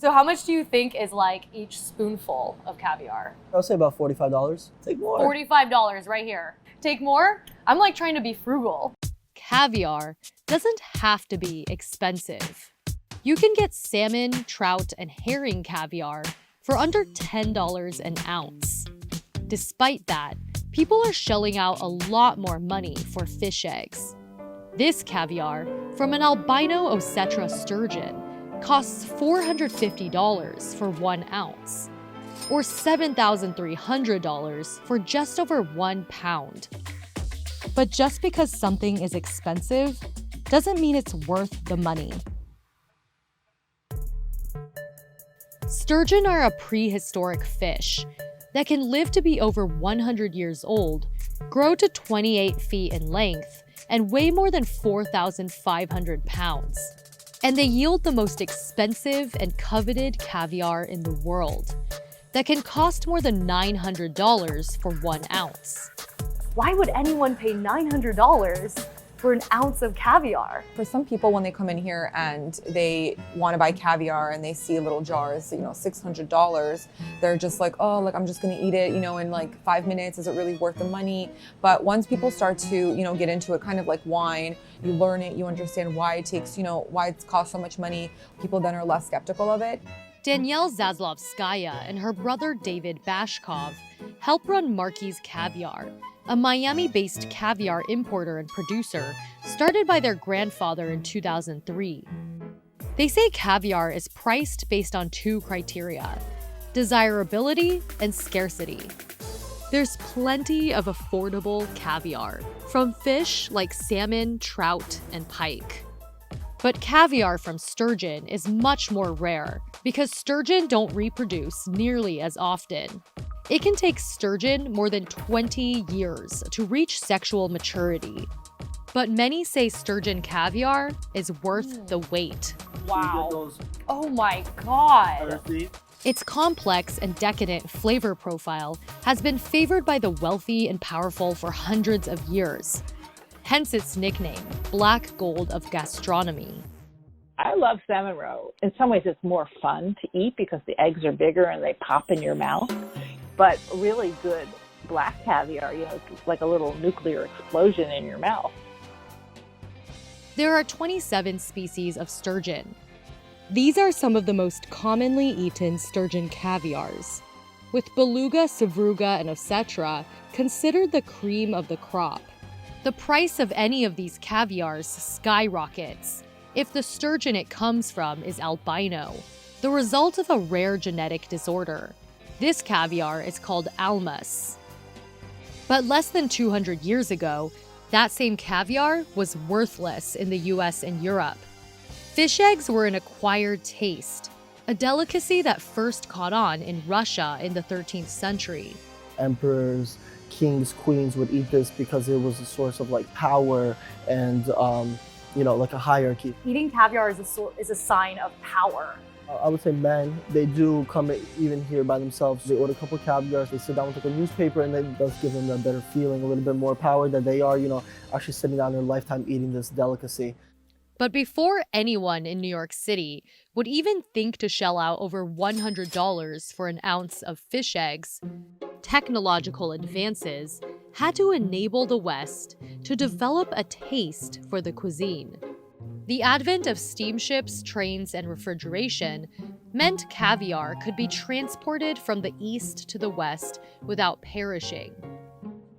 So how much do you think is like each spoonful of caviar? I'll say about $45. Take more. $45 right here. Take more? I'm like trying to be frugal. Caviar doesn't have to be expensive. You can get salmon, trout, and herring caviar for under $10 an ounce. Despite that, people are shelling out a lot more money for fish eggs. This caviar, from an albino ossetra sturgeon, costs $450 for 1 ounce, or $7,300 for just over 1 pound. But just because something is expensive doesn't mean it's worth the money. Sturgeon are a prehistoric fish that can live to be over 100 years old, grow to 28 feet in length, and weigh more than 4,500 pounds. And they yield the most expensive and coveted caviar in the world that can cost more than $900 for 1 ounce. Why would anyone pay $900 for an ounce of caviar? For some people, when they come in here and they want to buy caviar and they see little jars, $600, they're just like, oh, like I'm just going to eat it, in like 5 minutes. Is it really worth the money? But once people start to, get into it, kind of like wine, you learn it, you understand why it takes, why it costs so much money. People then are less skeptical of it. Danielle Zaslavskaya and her brother David Bashkov help run Marky's Caviar, a Miami-based caviar importer and producer started by their grandfather in 2003. They say caviar is priced based on 2 criteria: desirability and scarcity. There's plenty of affordable caviar, from fish like salmon, trout, and pike. But caviar from sturgeon is much more rare because sturgeon don't reproduce nearly as often. It can take sturgeon more than 20 years to reach sexual maturity. But many say sturgeon caviar is worth the wait. Wow. Oh my God. Its complex and decadent flavor profile has been favored by the wealthy and powerful for hundreds of years. Hence its nickname, Black Gold of gastronomy. I love salmon roe. In some ways, it's more fun to eat because the eggs are bigger and they pop in your mouth. But really good black caviar, it's like a little nuclear explosion in your mouth. There are 27 species of sturgeon. These are some of the most commonly eaten sturgeon caviars, with beluga, sevruga, and ossetra considered the cream of the crop. The price of any of these caviars skyrockets if the sturgeon it comes from is albino, the result of a rare genetic disorder. This caviar is called almas. But less than 200 years ago, that same caviar was worthless in the US and Europe. Fish eggs were an acquired taste, a delicacy that first caught on in Russia in the 13th century. Emperors, kings, queens would eat this because it was a source of power and like a hierarchy. Eating caviar is a sign of power. I would say men, they do come even here by themselves. They order a couple of caviars, they sit down with a newspaper, and it does give them a better feeling, a little bit more power that they are, actually sitting down their lifetime eating this delicacy. But before anyone in New York City would even think to shell out over $100 for an ounce of fish eggs, technological advances had to enable the West to develop a taste for the cuisine. The advent of steamships, trains, and refrigeration meant caviar could be transported from the east to the west without perishing.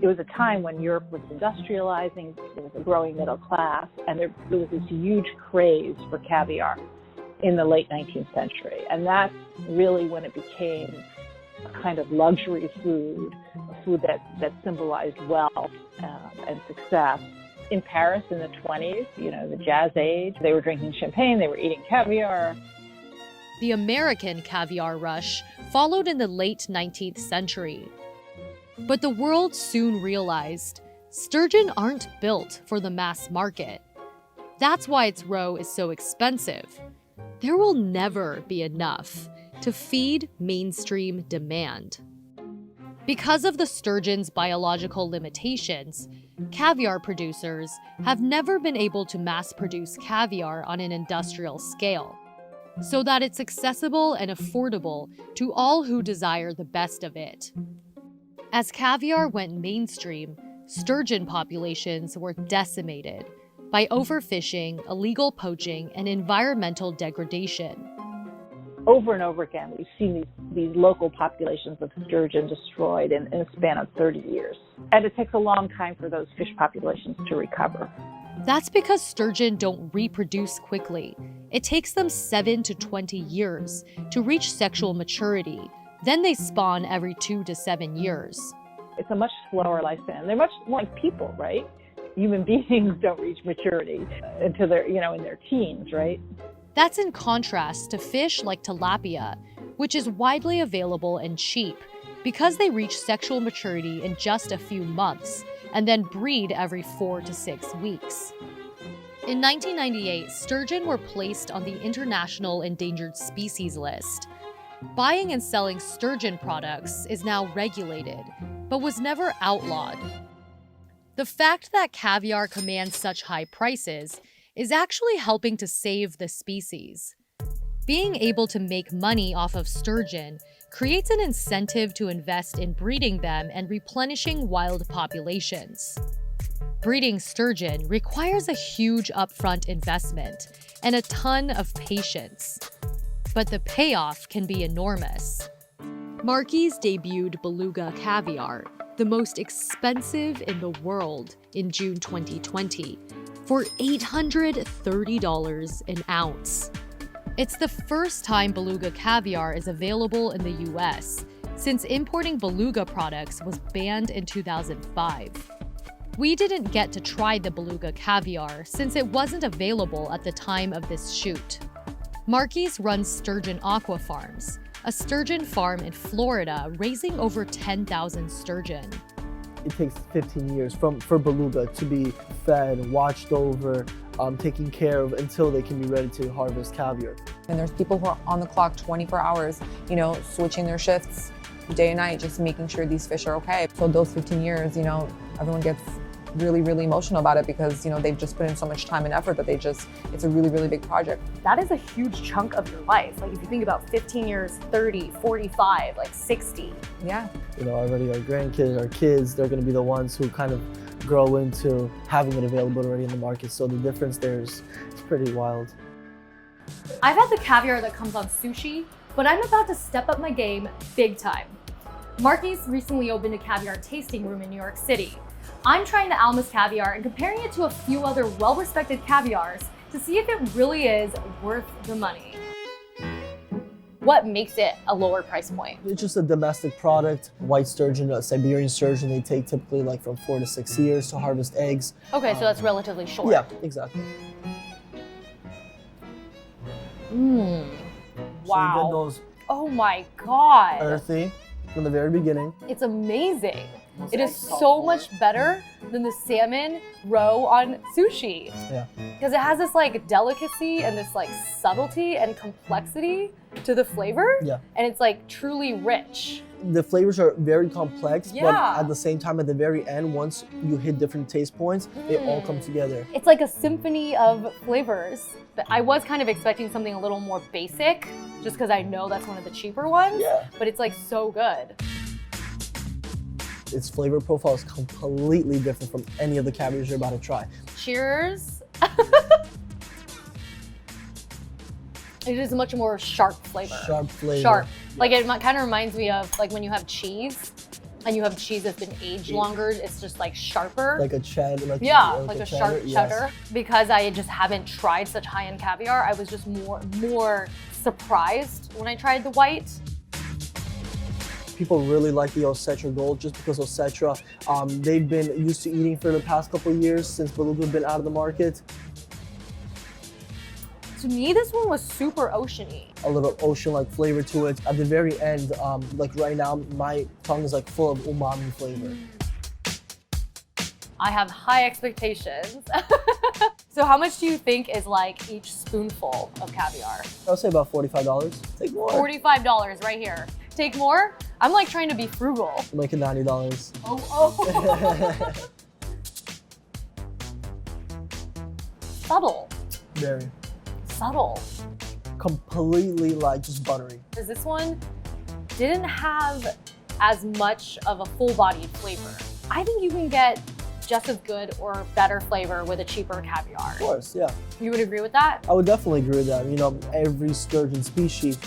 It was a time when Europe was industrializing, there was a growing middle class, and there was this huge craze for caviar in the late 19th century. And that's really when it became a kind of luxury food, a food that symbolized wealth and success. In Paris in the 20s, the Jazz Age, they were drinking champagne, they were eating caviar. The American caviar rush followed in the late 19th century. But the world soon realized sturgeon aren't built for the mass market. That's why its roe is so expensive. There will never be enough to feed mainstream demand. Because of the sturgeon's biological limitations, caviar producers have never been able to mass produce caviar on an industrial scale. so that it's accessible and affordable to all who desire the best of it. As caviar went mainstream, sturgeon populations were decimated by overfishing, illegal poaching, and environmental degradation. Over and over again, we've seen these local populations of sturgeon destroyed in a span of 30 years. And it takes a long time for those fish populations to recover. That's because sturgeon don't reproduce quickly. It takes them 7 to 20 years to reach sexual maturity. Then they spawn every 2 to 7 years. It's a much slower lifespan. They're much like people, right? Human beings don't reach maturity until they're, in their teens, right? That's in contrast to fish like tilapia, which is widely available and cheap because they reach sexual maturity in just a few months and then breed every 4 to 6 weeks. In 1998, sturgeon were placed on the International Endangered Species list. Buying and selling sturgeon products is now regulated, but was never outlawed. The fact that caviar commands such high prices is actually helping to save the species. Being able to make money off of sturgeon creates an incentive to invest in breeding them and replenishing wild populations. Breeding sturgeon requires a huge upfront investment and a ton of patience, but the payoff can be enormous. Marky's debuted beluga caviar, the most expensive in the world, in June 2020, for $830 an ounce. It's the first time beluga caviar is available in the US, since importing beluga products was banned in 2005. We didn't get to try the beluga caviar since it wasn't available at the time of this shoot. Marky's runs Sturgeon Aqua Farms, a sturgeon farm in Florida raising over 10,000 sturgeon. It takes 15 years for beluga to be fed, watched over, taken care of until they can be ready to harvest caviar. And there's people who are on the clock 24 hours, switching their shifts day and night, just making sure these fish are okay. So those 15 years, everyone gets really, really emotional about it because, they've just put in so much time and effort that it's a really, really big project. That is a huge chunk of your life. Like if you think about 15 years, 30, 45, like 60. Yeah. Already our grandkids, our kids, they're going to be the ones who kind of grow into having it available already in the market. So the difference there is pretty wild. I've had the caviar that comes on sushi, but I'm about to step up my game big time. Marky's recently opened a caviar tasting room in New York City. I'm trying the Alma's caviar and comparing it to a few other well-respected caviars to see if it really is worth the money. What makes it a lower price point? It's just a domestic product. White sturgeon, Siberian sturgeon, they take typically like from 4 to 6 years to harvest eggs. Okay, so that's relatively short. Yeah, exactly. Wow. So you get those Oh my God. earthy from the very beginning. It's amazing. It is so much better than the salmon roe on sushi. Yeah. Because it has this like delicacy and this like subtlety and complexity to the flavor. Yeah. And it's like truly rich. The flavors are very complex, but Yeah. at the same time, at the very end, once you hit different taste points, they all come together. It's like a symphony of flavors. But I was kind of expecting something a little more basic, just because I know that's one of the cheaper ones. Yeah. But it's like so good. Its flavor profile is completely different from any of the caviars you're about to try. Cheers. It is a much more sharp flavor. Sharp flavor. Sharp. Like it kind of reminds me of like when you have cheese and you have cheese that's been aged longer, it's just like sharper. Like a cheddar. Like a sharp cheddar. Because I just haven't tried such high-end caviar, I was just more surprised when I tried the white. People really like the ossetra gold just because ossetra, they've been used to eating for the past couple of years since beluga have been out of the market. To me, this one was super oceany. A little ocean-like flavor to it. At the very end, like right now, my tongue is like full of umami flavor. I have high expectations. So how much do you think is like each spoonful of caviar? I would say about $45. Take more. $45 right here. Take more? I'm like trying to be frugal. Make it $90. Oh. Subtle. Very. Subtle. completely like just buttery. Because this one didn't have as much of a full-bodied flavor. I think you can get just as good or better flavor with a cheaper caviar. Of course, yeah. You would agree with that? I would definitely agree with that. You know, every sturgeon species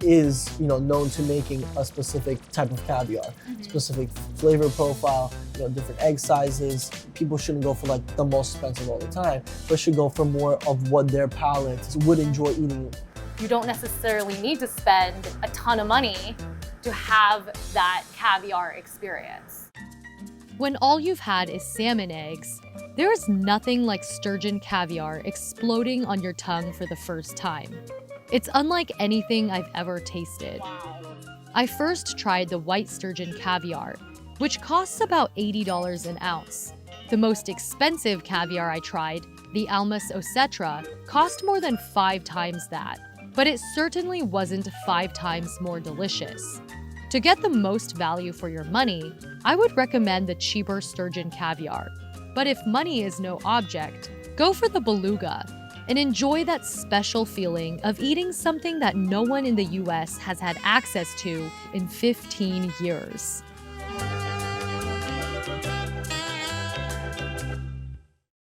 is, you know, known to making a specific type of caviar, specific flavor profile, you know, different egg sizes. People shouldn't go for like the most expensive all the time, but should go for more of what their palates would enjoy eating. You don't necessarily need to spend a ton of money to have that caviar experience. When all you've had is salmon eggs, there is nothing like sturgeon caviar exploding on your tongue for the first time. It's unlike anything I've ever tasted. I first tried the white sturgeon caviar, which costs about $80 an ounce. The most expensive caviar I tried, the Almus ossetra, cost more than 5 times that, but it certainly wasn't 5 times more delicious. To get the most value for your money, I would recommend the cheaper sturgeon caviar. But if money is no object, go for the beluga and enjoy that special feeling of eating something that no one in the US has had access to in 15 years.